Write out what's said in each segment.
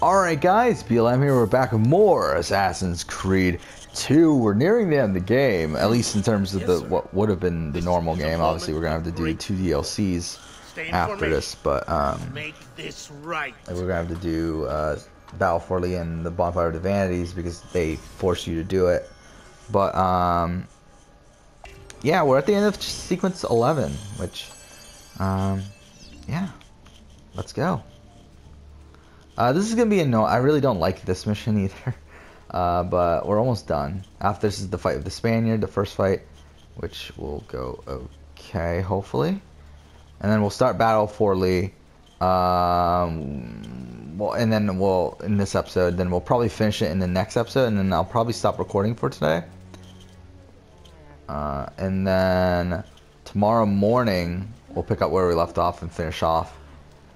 Alright guys, BLM here, we're back with more Assassin's Creed 2. We're nearing the end of the game, at least in terms of the what would have been the normal game. Obviously we're going to have to do 2 DLCs after this, but make this right. we're going to have to do Battle for Lee and the Bonfire of the Vanities because they force you to do it. But yeah, we're at the end of sequence 11, which yeah, let's go. This is going to be I really don't like this mission either. But we're almost done. After this is the fight with the Spaniard, the first fight, which will go okay, hopefully. And then we'll start Battle for Lee. Well, and then in this episode, then we'll probably finish it in the next episode, and then I'll probably stop recording for today. And then tomorrow morning, we'll pick up where we left off and finish off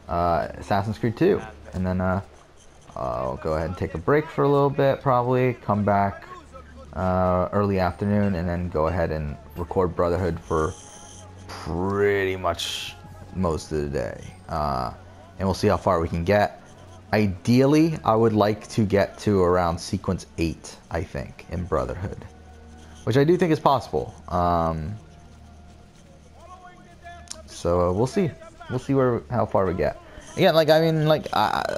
Assassin's Creed 2. And then I'll go ahead and take a break for a little bit, probably come back early afternoon, and then go ahead and record Brotherhood for pretty much most of the day. And we'll see how far we can get. Ideally, I would like to get to around sequence 8, I think, in Brotherhood, which I do think is possible. So we'll see. We'll see how far we get. Yeah, like, I mean, like,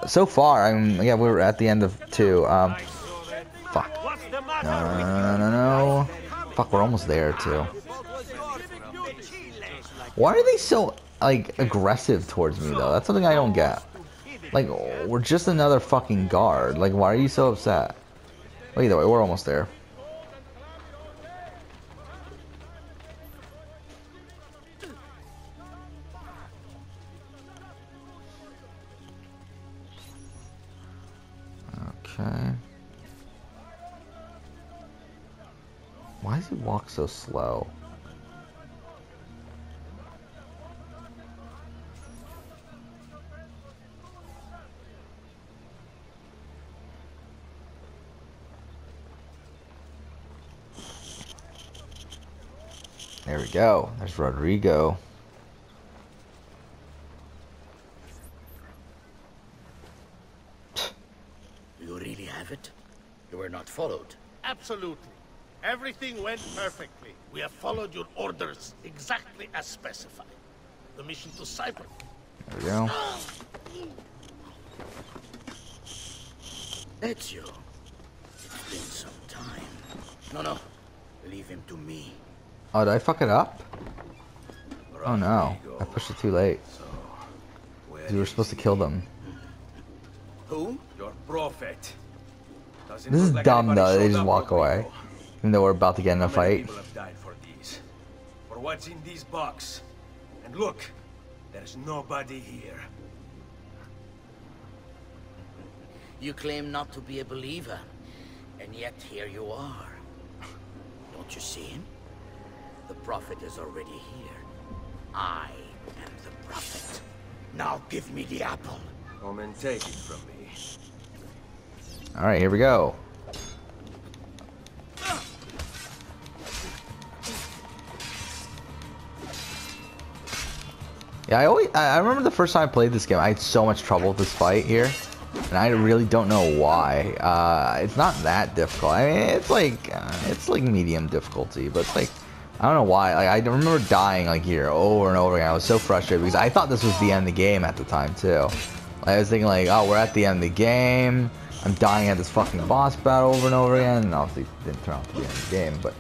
so far, yeah, we're at the end of 2. Fuck. No. Fuck, we're almost there, too. Why are they so, like, aggressive towards me, though? That's something I don't get. Like, we're just another fucking guard. Like, why are you so upset? Well, either way, we're almost there. Okay. Why does he walk so slow? There we go. There's Rodrigo. You really have it? You were not followed? Absolutely. Everything went perfectly. We have followed your orders exactly as specified. The mission to Cyprus. There we go. Ezio. It's been some time. No. Leave him to me. Oh, did I fuck it up? Oh no. I pushed it too late. We were supposed to kill them. Who? Your prophet. This is dumb though, they just walk away. Even though we're about to get in a fight. People have died for these. For what's in this box. And look, there's nobody here. You claim not to be a believer, and yet here you are. Don't you see him? The prophet is already here. I am the prophet. Now give me the apple. Come and take it from me. Alright, here we go. Yeah, I remember the first time I played this game, I had so much trouble with this fight here. And I really don't know why. It's not that difficult. I mean, it's like medium difficulty, but it's like, I don't know why. Like, I remember dying like here over and over again. I was so frustrated because I thought this was the end of the game at the time too. I was thinking like, oh, we're at the end of the game. I'm dying at this fucking boss battle over and over again. And obviously it didn't turn out to be the end of the game, but.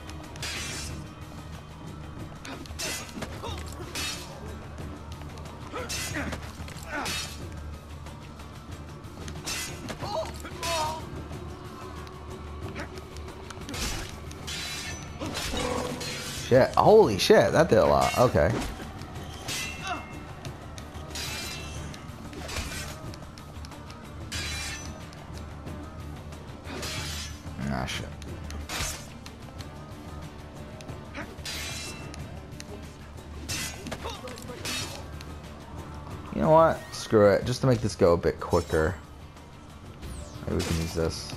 Shit. Holy shit, that did a lot. Okay. Ah, shit. You know what? Screw it. Just to make this go a bit quicker. Maybe we can use this.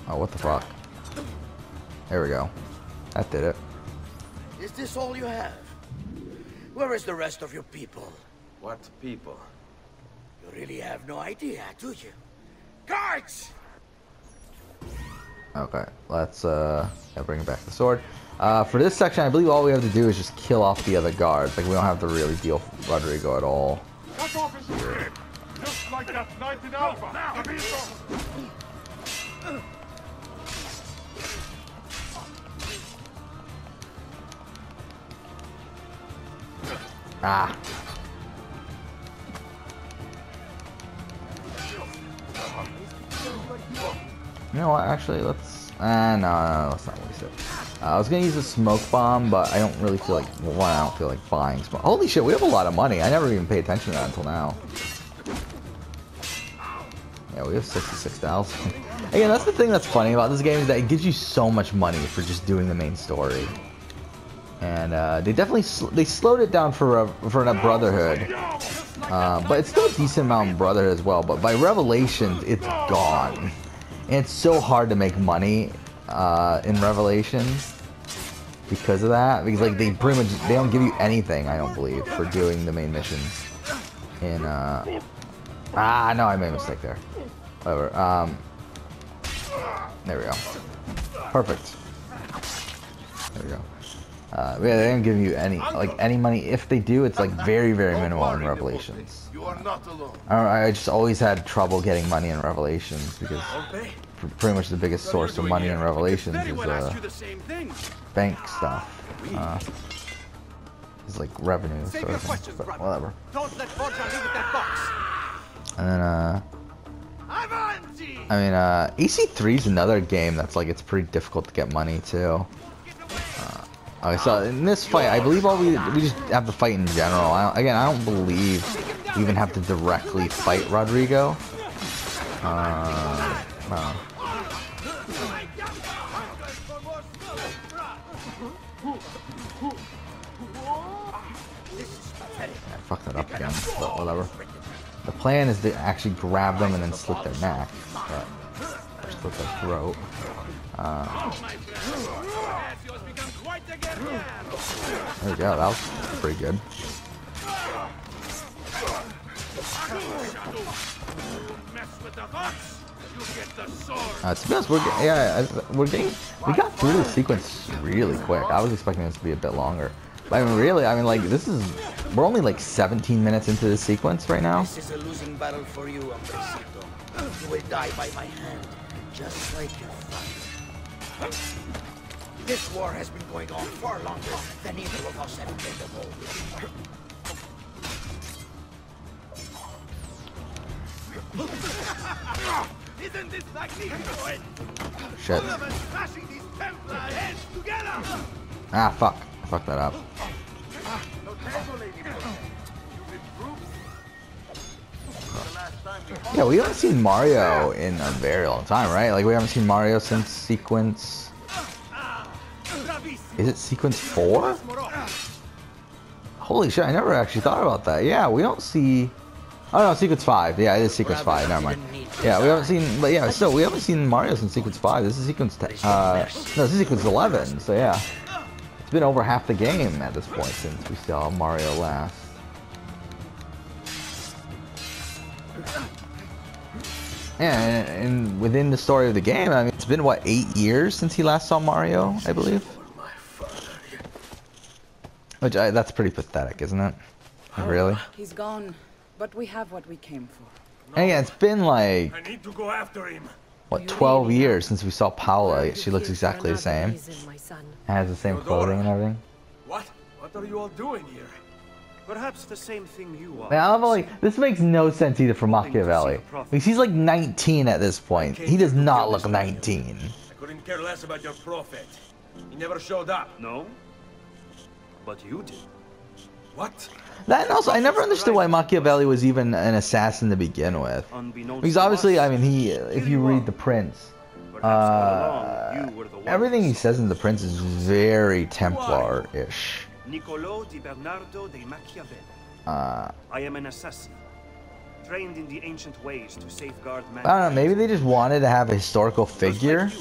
Oh, what the fuck? There we go. That did it. Is this all you have? Where is the rest of your people? What people? You really have no idea, do you? Guards! Okay, let's bring back the sword. For this section, I believe all we have to do is just kill off the other guards. Like, we don't have to really deal with Rodrigo at all. Cut off his head, just like that night in Alba. Ah. You know what? Actually, let's. No, let's not waste it. I was gonna use a smoke bomb, but I don't really feel like. Well, I don't feel like buying smoke. Holy shit, we have a lot of money. I never even paid attention to that until now. Yeah, we have 66,000. Again, that's the thing that's funny about this game is that it gives you so much money for just doing the main story. And they definitely they slowed it down for a Brotherhood, but it's still a decent amount in Brotherhood as well. But by Revelations, it's gone. And it's so hard to make money in Revelations because of that. Because like they pretty much they don't give you anything, I don't believe, for doing the main missions. In no, I made a mistake there. Whatever. There we go. Perfect. There we go. Yeah, they don't give you any money. If they do, it's like very minimal in Revelations. You are not alone. I just always had trouble getting money in Revelations because pretty much the biggest source of money in Revelations is bank stuff. It's like revenue sort of thing, but whatever. And then I mean EC3 is another game that's like it's pretty difficult to get money too. Okay, so in this fight, I believe we just have to fight in general. Again, I don't believe we even have to directly fight Rodrigo. No. I fucked that up again, but whatever. The plan is to actually grab them and then slit their neck, or slit their throat. There we go, that was pretty good. To be honest, we got through the sequence really quick. I was expecting this to be a bit longer. But I mean, really, like, we're only like 17 minutes into the sequence right now. This is a losing battle for you, Hombrecito. You will die by my hand, just like your father. This war has been going on far longer than either of us have been involved. Isn't this magnificent? Shit. All of us smashing these Templar heads together. Ah, fuck. I fucked that up. Yeah, we haven't seen Mario in a very long time, right? Like, we haven't seen Mario since sequence... Is it sequence 4? Holy shit, I never actually thought about that. Yeah, we don't see... Oh no, sequence 5. Yeah, it is sequence 5. Never mind. Yeah, we haven't seen... But yeah, still, we haven't seen Mario since sequence 5. This is sequence... no, this is sequence 11. So yeah. It's been over half the game at this point since we saw Mario last. Yeah, and within the story of the game, I mean, it's been, what, 8 years since he last saw Mario, I believe? Which, that's pretty pathetic, isn't it? Really? He's gone, but we have what we came for. And yeah, it's been like, I need to go after him. what, 12 years since we saw Paula. She looks exactly the same. Has the same clothing and everything. What? What are you all doing here? Perhaps the same thing you are. Man, I love how, like, this makes no sense either for Machiavelli. Because he's like 19 at this point. He does not look 19. I couldn't care less about your prophet. He never showed up. No? But you did. What? That, and also, I never understood why Machiavelli was even an assassin to begin with. Because obviously, I mean, if you read The Prince, everything he says in The Prince is very Templar-ish. Niccolo di Bernardo de Machiavelli. I am an assassin, trained in the ancient ways to safeguard man. I don't know, maybe they just wanted to have a historical figure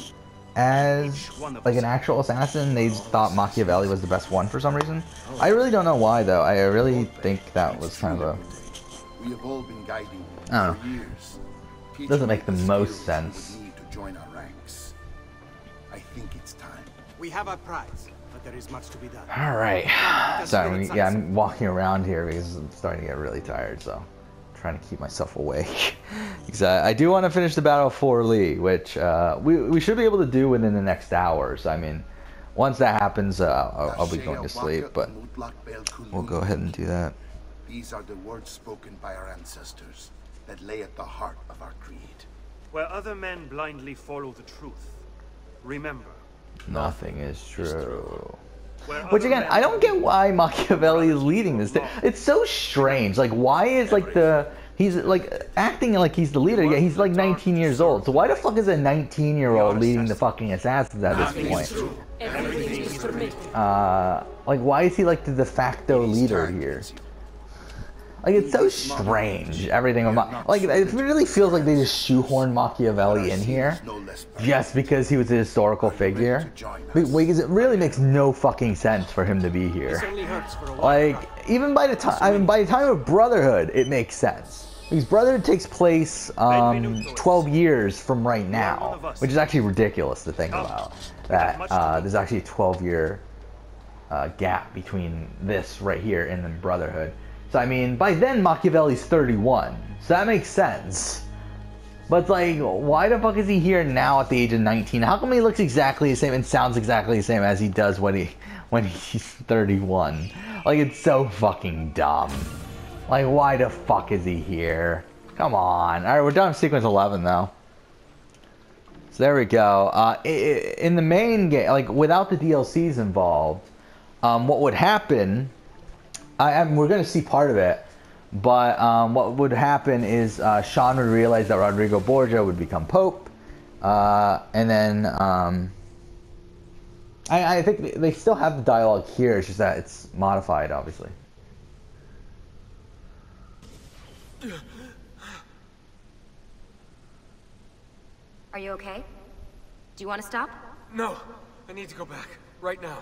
as like an actual assassin. They just thought Machiavelli was the best one for some reason. I really don't know why though. I really think that was kind of a We have all been guiding you I don't for years. Doesn't make the most sense. You would need to join our ranks. I think it's time. We have our prize, but there is much to be done. All right. Sorry, yeah, I'm walking around here because I'm starting to get really tired, so I'm trying to keep myself awake. Because I do want to finish the Battle of Fort Lee, which we should be able to do within the next hours. I mean, once that happens, I'll be going to sleep, but we'll go ahead and do that. These are the words spoken by our ancestors that lay at the heart of our creed. Where other men blindly follow the truth, remember, Nothing is true. where Which other again, men I don't get why Machiavelli is leading this. It's so strange. Like, why is like he's like acting like he's the leader? Yeah, he's like 19 years old. So why the fuck is a 19-year-old leading the fucking assassins at this point? Like, why is he like the de facto leader here? Like, it's so strange, everything about, like, it really feels like they just shoehorned Machiavelli in here just because he was a historical figure. Because it really makes no fucking sense for him to be here. Like, even by the time of Brotherhood, it makes sense. Because Brotherhood takes place 12 years from right now, which is actually ridiculous to think about. That there's actually a 12-year gap between this right here and then Brotherhood. So, I mean, by then, Machiavelli's 31. So that makes sense. But it's like, why the fuck is he here now at the age of 19? How come he looks exactly the same and sounds exactly the same as he does when he's 31? Like, it's so fucking dumb. Like, why the fuck is he here? Come on. Alright, we're done with sequence 11, though. So there we go. In the main game, like, without the DLCs involved, what would happen... we're going to see part of it, but what would happen is Sean would realize that Rodrigo Borgia would become Pope, and then I think they still have the dialogue here, it's just that it's modified, obviously. Are you okay? Do you want to stop? No, I need to go back, right now.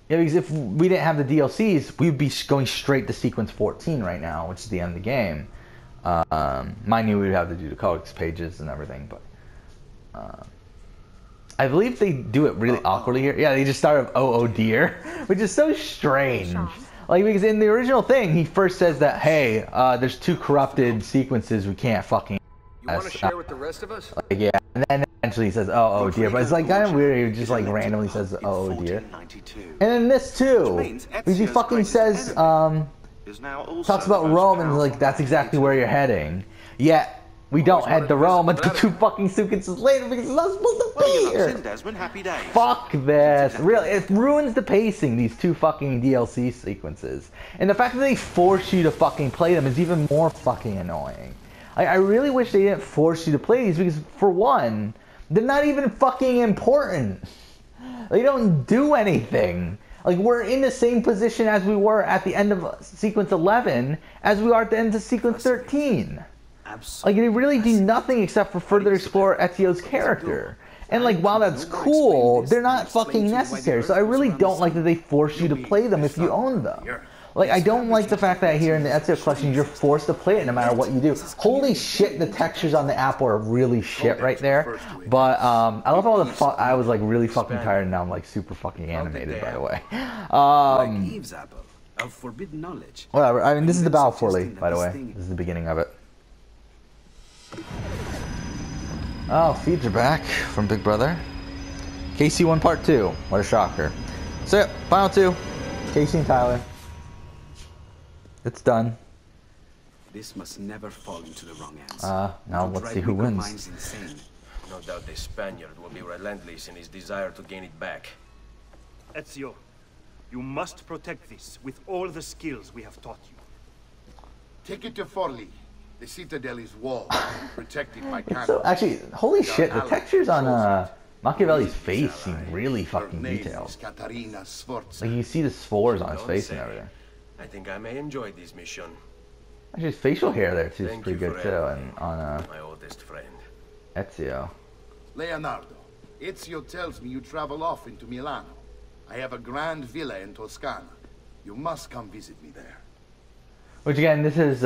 Yeah, because if we didn't have the DLCs, we'd be going straight to sequence 14 right now, which is the end of the game. Mind you, we'd have to do the codex pages and everything, but I believe they do it really awkwardly here. Yeah, they just start with "oh dear," which is so strange. Like, because in the original thing, he first says that, hey, there's 2 corrupted sequences we can't fucking... You want to share with the rest of us? Like, yeah, and then eventually he says, oh dear, but it's like kind of weird, he just like randomly says, oh dear. And then this too, because he fucking says, talks about Rome and like, that's exactly where you're heading. Yet, we don't head to Rome until 2 fucking sequences later because it's not supposed to be here. Fuck this. Really, it ruins the pacing, these 2 fucking DLC sequences. And the fact that they force you to fucking play them is even more fucking annoying. I really wish they didn't force you to play these because, for one, they're not even fucking important. They don't do anything. Like, we're in the same position as we were at the end of sequence 11 as we are at the end of sequence 13. Like, they really do nothing except for further explore Ezio's character. And, like, while that's cool, they're not fucking necessary. So I really don't like that they force you to play them if you own them. Like, I don't like the fact that here in the Ezio collection, you're forced to play it no matter what you do. Holy shit, the textures on the app are really shit right there. But, I love all the I was, like, really fucking tired and now I'm, like, super fucking animated, by the way. Whatever, I mean, this is the Battle of Fort Lee, by the way. This is the beginning of it. Oh, feeds are back from Big Brother. KC1 Part 2. What a shocker. So, yeah, Final 2. Casey and Tyler. It's done. This must never fall into the wrong hands. Now let's see who wins. No doubt the Spaniard will be relentless in his desire to gain it back. Ezio, you must protect this with all the skills we have taught you. Take it to Forli. The Citadel is walled, protected by cannons. So, actually, holy shit, the textures on Machiavelli's face seem really fucking detailed. Like, you see the spores on his face and everything. I think I may enjoy this mission. Actually, his facial hair there too is pretty good too, and on my oldest friend. Ezio. Leonardo, Ezio tells me you travel off into Milano. I have a grand villa in Toscana. You must come visit me there. Which again, this is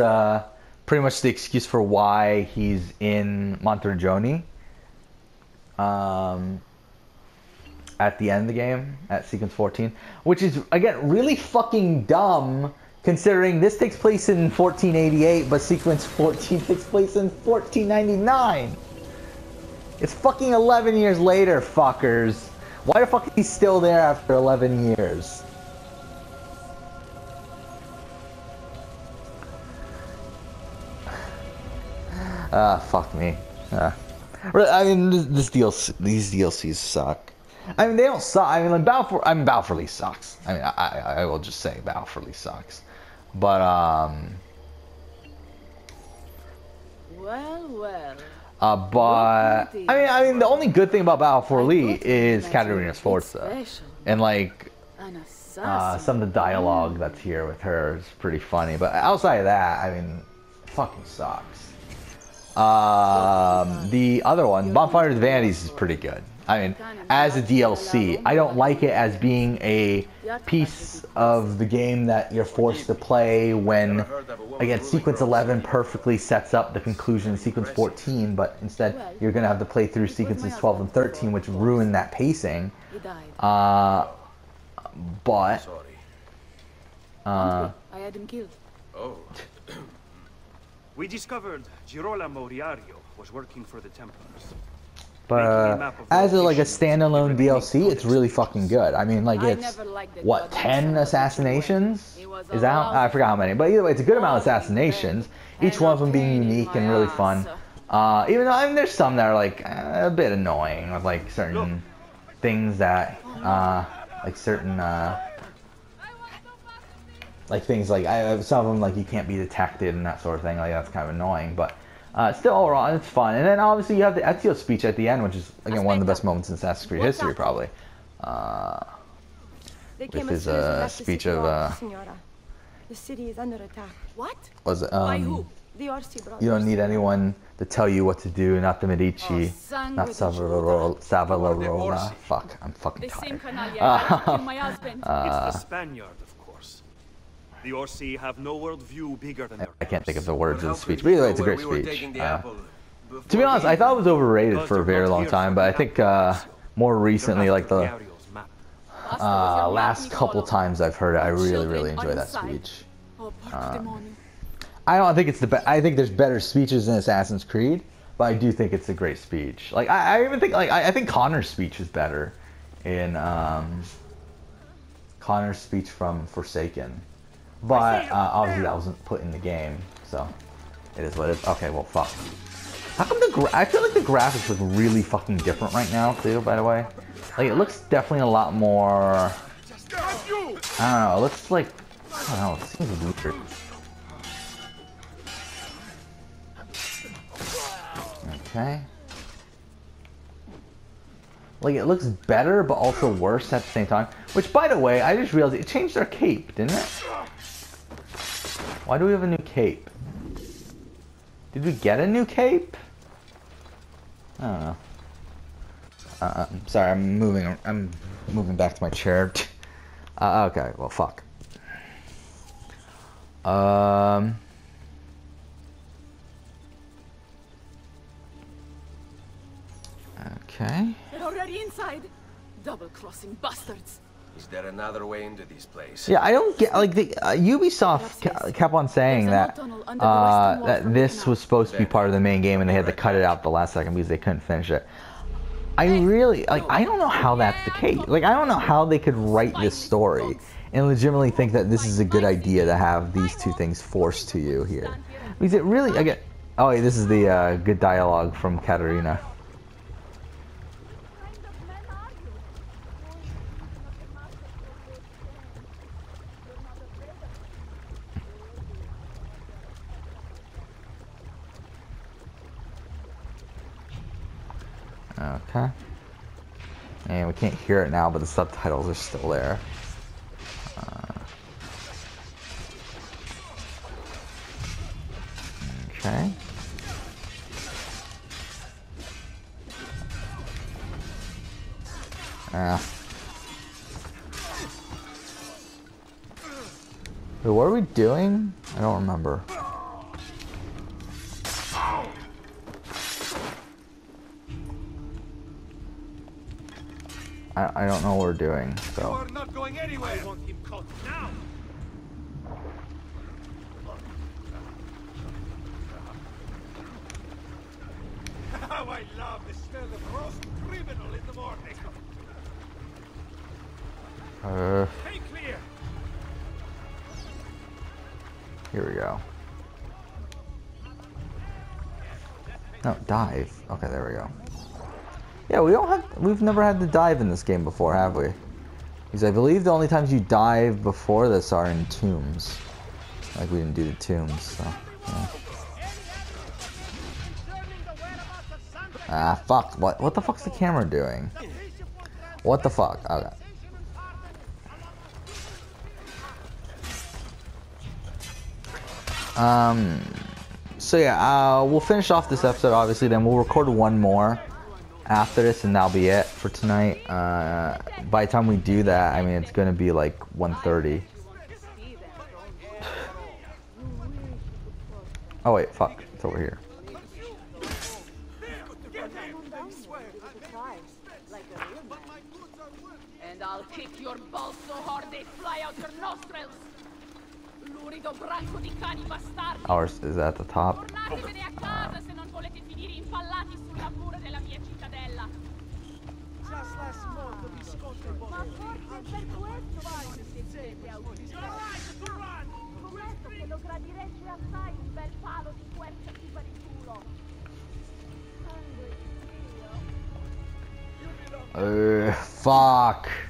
pretty much the excuse for why he's in Montergioni. At the end of the game, at sequence 14, which is, again, really fucking dumb, considering this takes place in 1488, but sequence 14 takes place in 1499. It's fucking 11 years later, fuckers. Why the fuck is he still there after 11 years? Fuck me. I mean, these DLCs suck. I mean, they don't suck. I mean, like Battle for Lee sucks. I mean, I will just say Battle for Lee sucks. But Well. but I mean, the only good thing about Battle for Lee is Katarina Sforza, and like some of the dialogue that's here with her is pretty funny. But outside of that, I mean, it fucking sucks. The other one, Bonfire of the Vanities, is pretty good. I mean, as a DLC, I don't like it as being a piece of the game that you're forced to play when, again, Sequence 11 perfectly sets up the conclusion of Sequence 14, but instead you're going to have to play through Sequences 12 and 13, which ruin that pacing. But... I had him killed. Oh. We discovered Girolamo Riario was working for the Templars. But as a standalone DLC, it's really fucking good. I mean, like, it's, what, 10 assassinations? Is that? I forgot how many. But either way, it's a good amount of assassinations. Each one of them being unique and really fun. Even though, I mean, there's some that are, like, a bit annoying with, like, certain things that, some of them, like, you can't be detected and that sort of thing. Like, that's kind of annoying. But still, overall, it's fun. And then, obviously, you have the Ezio speech at the end, which is, again, one of the best moments in Assassin's Creed history, probably. With his speech of, the city is under attack. What? Was it, By who? The Orsi brothers. you don't need anyone to tell you what to do, not the Medici, not Savonarola. Fuck, I'm fucking tired. My husband. It's the Spaniard, of course. The Orsi have no worldview bigger than their I can't think of the words of the speech, but either way, it's a great speech. To be honest, I thought it was overrated for a very long time, but I think more recently, like the last couple times I've heard it, I really, really enjoy that speech. I don't think it's the best. I think there's better speeches in Assassin's Creed, but I do think it's a great speech. Like I even think I think Connor's speech is better in Connor's speech from Forsaken, but obviously that wasn't put in the game, so it is what it is. Okay, well, fuck. How come I feel like the graphics look really fucking different right now too? By the way, like it looks definitely a lot more. I don't know. It looks like I don't know. It seems weird. Okay. Like, it looks better, but also worse at the same time. Which, by the way, I just realized it changed our cape, didn't it? Why do we have a new cape? Did we get a new cape? I don't know. I'm sorry, I'm moving back to my chair. Okay, well, fuck. Okay. They're already inside. Double-crossing bastards. Is there another way into this place? Yeah, I don't get, like, the Ubisoft kept on saying that that this was supposed to be part of the main game and they had to cut it out the last second because they couldn't finish it. I really, like, I don't know how that's the case. Like, I don't know how they could write this story and legitimately think that this is a good idea to have these two things forced to you here. Because it really, again, oh, wait, this is the good dialogue from Katarina. Okay. And we can't hear it now, but the subtitles are still there. Okay. Wait, what are we doing? I don't remember. I don't know what we're doing, You so. are not going anywhere. I want him caught now. How I love the smell of roast criminal in the morning. Stay clear. Here we go. No, dive. Okay, there we go. Yeah, we've never had to dive in this game before, have we? Because I believe the only times you dive before this are in tombs. Like, we didn't do the tombs, so, yeah. Ah, fuck. What the fuck's the camera doing? What the fuck? Okay. So yeah, we'll finish off this episode, obviously, then we'll record one more after this, and that'll be it for tonight. By the time we do that, I mean, it's gonna be like 1:30. Oh wait, fuck, it's over here. And I'll kick your balls so hard they fly out your nostrils. Lurido branco di cani bastardi. Ours is at the top. Tornatevene a casa se non volete finire impallati sulla mura della mia cittadella. Ma forse per questo voi siete autisti. Scommetto che lo gradireste assai un bel palo di questa tipa di culo. Fuck.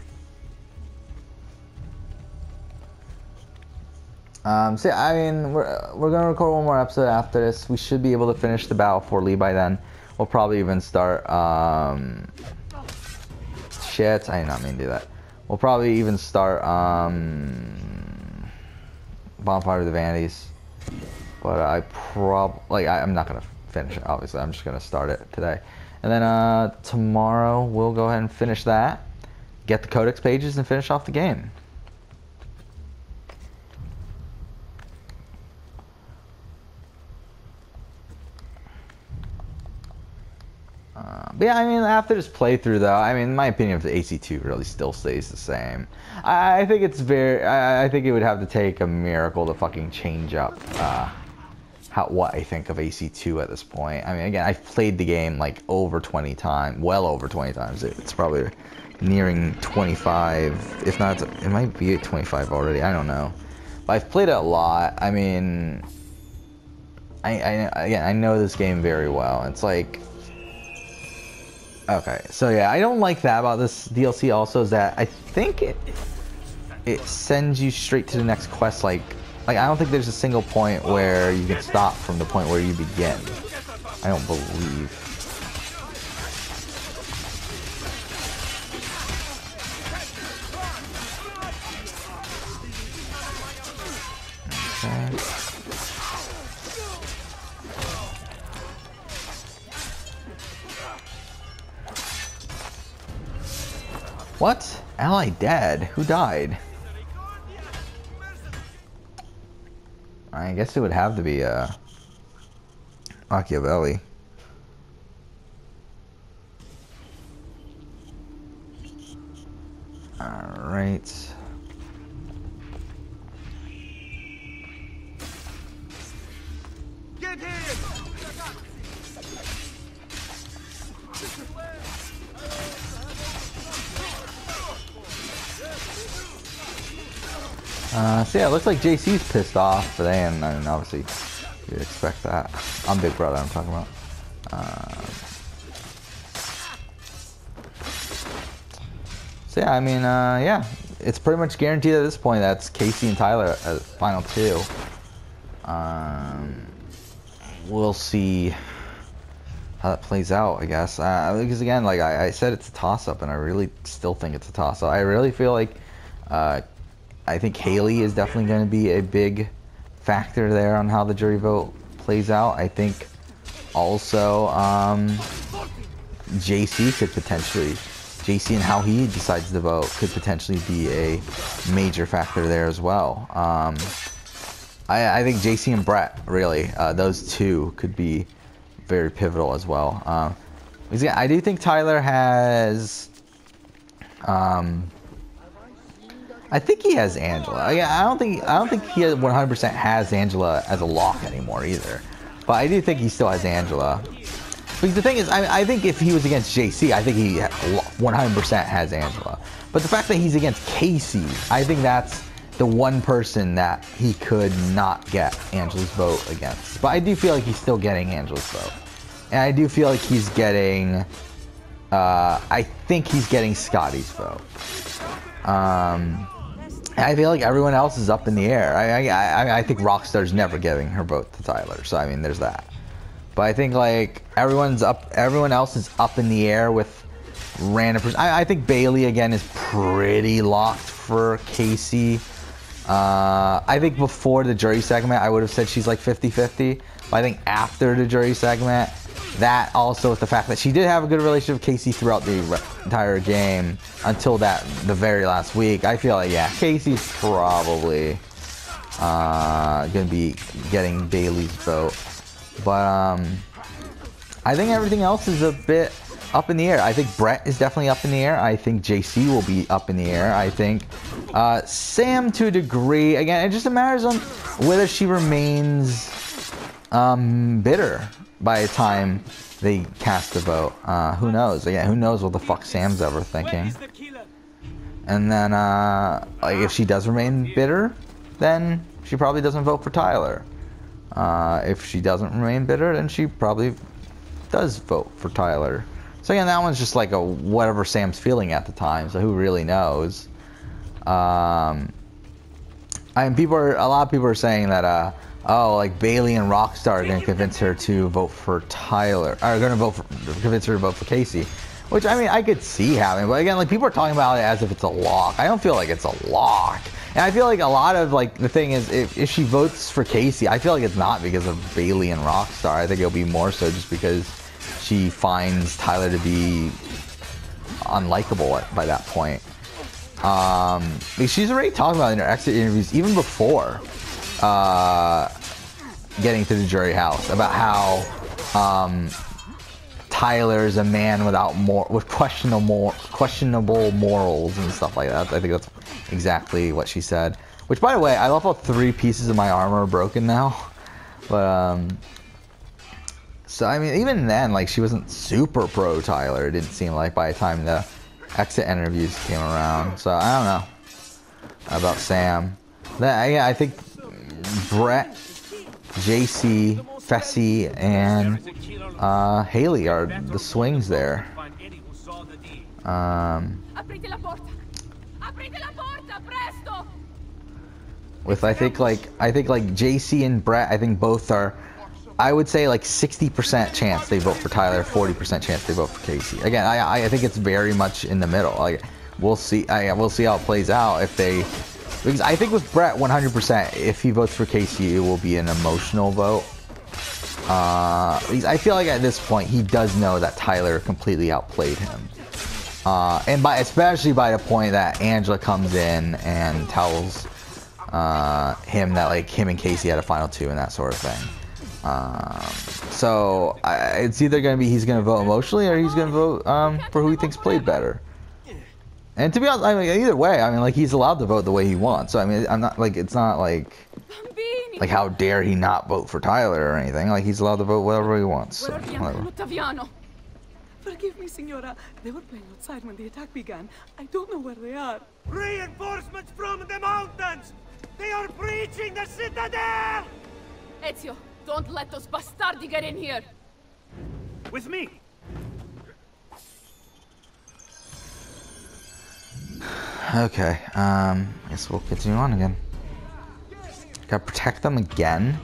So yeah, I mean, we're gonna record one more episode after this. We should be able to finish the Battle for Lee by then. We'll probably even start, shit, I did not mean to do that. We'll probably even start, Bonfire of the Vanities. But I'm not gonna finish it, obviously. I'm just gonna start it today. And then, tomorrow, we'll go ahead and finish that. Get the codex pages and finish off the game. But yeah, I mean, after this playthrough, though, I mean, my opinion of the AC2 really still stays the same. I think it's I think it would have to take a miracle to fucking change up what I think of AC2 at this point. I mean, again, I've played the game like over 20 times, well over 20 times. It's probably nearing 25, if not, it might be at 25 already. I don't know. But I've played it a lot. I mean, I know this game very well. It's like. Okay, so yeah, I don't like that about this DLC also, is that I think it sends you straight to the next quest, like I don't think there's a single point where you can stop from the point where you begin. I don't believe. Okay. What? Ally dead? Who died? I guess it would have to be Machiavelli. Alright. Get him! So yeah, it looks like JC's pissed off today, and obviously you'd expect that. I'm Big Brother, I'm talking about. So yeah, I mean, yeah, it's pretty much guaranteed at this point that's Casey and Tyler at final two. We'll see how that plays out, I guess. Because again, like I said, it's a toss-up, and I really still think it's a toss-up. I really feel like I think Haley is definitely going to be a big factor there on how the jury vote plays out. I think also JC could potentially, JC and how he decides to vote could potentially be a major factor there as well. I think JC and Brett, really, those two could be very pivotal as well. Because yeah, I do think Tyler has I think he has Angela. I don't think he 100% has Angela as a lock anymore either. But I do think he still has Angela. Because the thing is, I think if he was against JC, I think he 100% has Angela. But the fact that he's against Casey, I think that's the one person that he could not get Angela's vote against. But I do feel like he's still getting Angela's vote. And I do feel like he's getting, I think he's getting Scotty's vote. I feel like everyone else is up in the air. I think Rockstar's never giving her vote to Tyler. So I mean, there's that. But I think like everyone else is up in the air with random person. I think Bailey again is pretty locked for Casey. I think before the jury segment, I would have said she's like 50-50. But I think after the jury segment, that also with the fact that she did have a good relationship with Casey throughout the entire game until the very last week, I feel like, yeah, Casey's probably gonna be getting Bailey's vote. But I think everything else is a bit up in the air. I think Brett is definitely up in the air. I think JC will be up in the air. I think Sam to a degree. Again, it just matters on whether she remains bitter by the time they cast the vote. Who knows? Again, who knows what the fuck Sam's ever thinking. And then like if she does remain bitter, then she probably doesn't vote for Tyler. If she doesn't remain bitter, then she probably does vote for Tyler. So again, that one's just like a whatever Sam's feeling at the time. So who really knows? A lot of people are saying that oh, like Bailey and Rockstar are gonna convince her to vote for Tyler, are gonna convince her to vote for Casey. Which I mean, I could see happening, but again, like people are talking about it as if it's a lock. I don't feel like it's a lock. And I feel like a lot of like the thing is if she votes for Casey, I feel like it's not because of Bailey and Rockstar. I think it'll be more so just because she finds Tyler to be unlikable by that point. She's already talking about in her exit interviews even before getting to the jury house about how Tyler is a man with questionable morals and stuff like that. I think that's exactly what she said. Which, by the way, I love how 3 pieces of my armor are broken now. But so I mean, even then, like she wasn't super pro Tyler. It didn't seem like by the time the exit interviews came around. So I don't know about Sam. Yeah, I think Brett, JC, Fessy, and Haley are the swings there. With I think like JC and Brett, I think both are, I would say like 60% chance they vote for Tyler, 40% chance they vote for Casey. Again, I think it's very much in the middle. Like we'll see. We'll see how it plays out if they. Because I think with Brett, 100%, if he votes for Casey, it will be an emotional vote. I feel like at this point, he does know that Tyler completely outplayed him. And especially by the point that Angela comes in and tells him that like him and Casey had a final 2 and that sort of thing. So it's either going to be he's going to vote emotionally or he's going to vote for who he thinks played better. And to be honest, I mean, either way, I mean, like, he's allowed to vote the way he wants. So, I mean, I'm not, like, it's not like how dare he not vote for Tyler or anything. Like, he's allowed to vote whatever he wants. So, Forgive me, Signora. They were playing outside when the attack began. I don't know where they are. Reinforcements from the mountains! They are breaching the citadel! Ezio, don't let those bastardi get in here! With me! Okay, guess we'll continue on again. Gotta protect them again.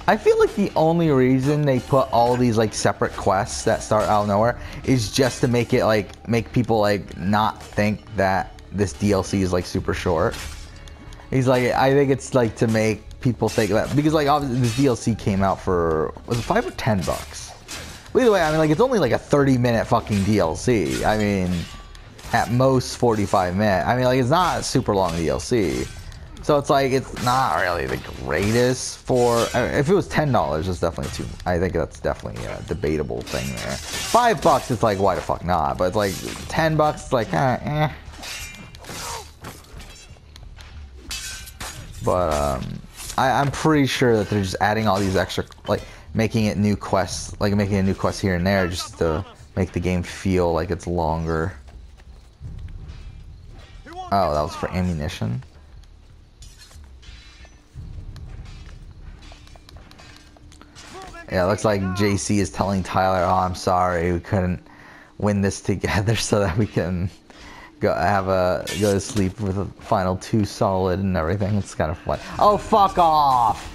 I feel like the only reason they put all these like separate quests that start out of nowhere is just to make it like make people like not think that this DLC is like super short. He's like, I think it's like to make people think that because like obviously this DLC came out for was it $5 or $10? But either way, I mean like it's only like a 30-minute fucking DLC. I mean, at most 45 minutes. I mean like it's not a super long DLC. So it's like, it's not really the greatest for, if it was $10, it's definitely too, I think that's definitely a debatable thing there. $5, it's like, why the fuck not? But it's like, $10, it's like, eh. But, I'm pretty sure that they're just adding all these extra, like, making it new quests, like making a new quest here and there just to make the game feel like it's longer. Oh, that was for ammunition. Yeah, it looks like JC is telling Tyler, oh, I'm sorry, we couldn't win this together so that we can go to sleep with a final 2 solid and everything. It's kind of fun. Oh, fuck off!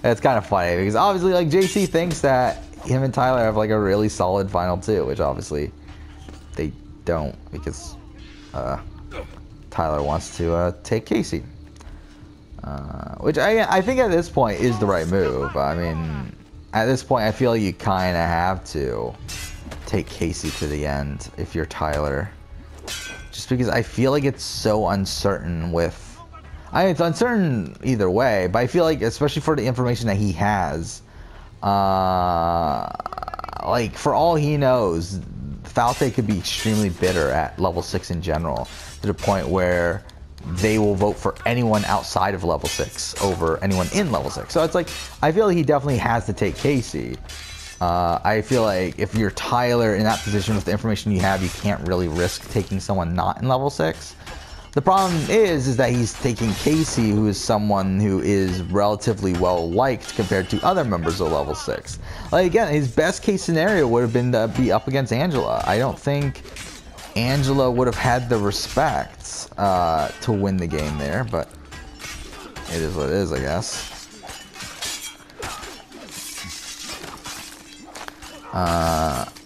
It's kind of funny because obviously, like, JC thinks that him and Tyler have like a really solid final 2, which obviously they don't, because Tyler wants to take Casey, which I think at this point is the right move. I mean, at this point, I feel like you kind of have to take Casey to the end if you're Tyler, just because I feel like it's so uncertain with. I mean, it's uncertain either way, but I feel like, especially for the information that he has, like, for all he knows, Falte could be extremely bitter at level 6 in general, to the point where they will vote for anyone outside of level 6 over anyone in level 6. So it's like, I feel like he definitely has to take Casey. I feel like if you're Tyler in that position with the information you have, you can't really risk taking someone not in level 6. The problem is that he's taking Casey, who is someone who is relatively well liked compared to other members of level 6. Like, again, his best case scenario would have been to be up against Angela. I don't think Angela would have had the respect to win the game there, but it is what it is, I guess.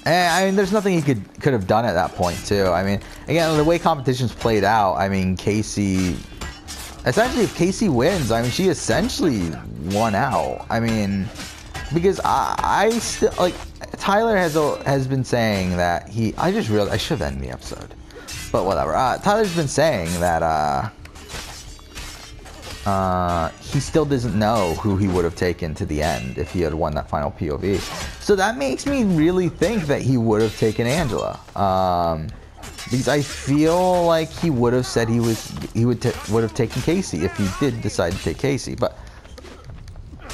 And I mean, there's nothing he could have done at that point too. I mean, again, the way competitions played out, I mean, Casey, essentially, if Casey wins, I mean, she essentially won out. I mean, because I still, like, Tyler has been saying that I just realized I should end the episode, but whatever. Tyler's been saying that he still doesn't know who he would have taken to the end if he had won that final POV. So that makes me really think that he would have taken Angela. Because I feel like he would have said he would have taken Casey if he did decide to take Casey. But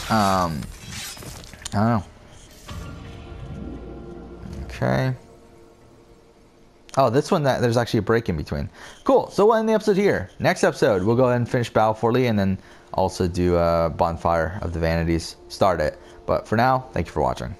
I don't know. Okay. Oh, this one, there's actually a break in between. Cool, so we'll end the episode here. Next episode, we'll go ahead and finish Battle for Lee and then also do a Bonfire of the Vanities. Start it. But for now, thank you for watching.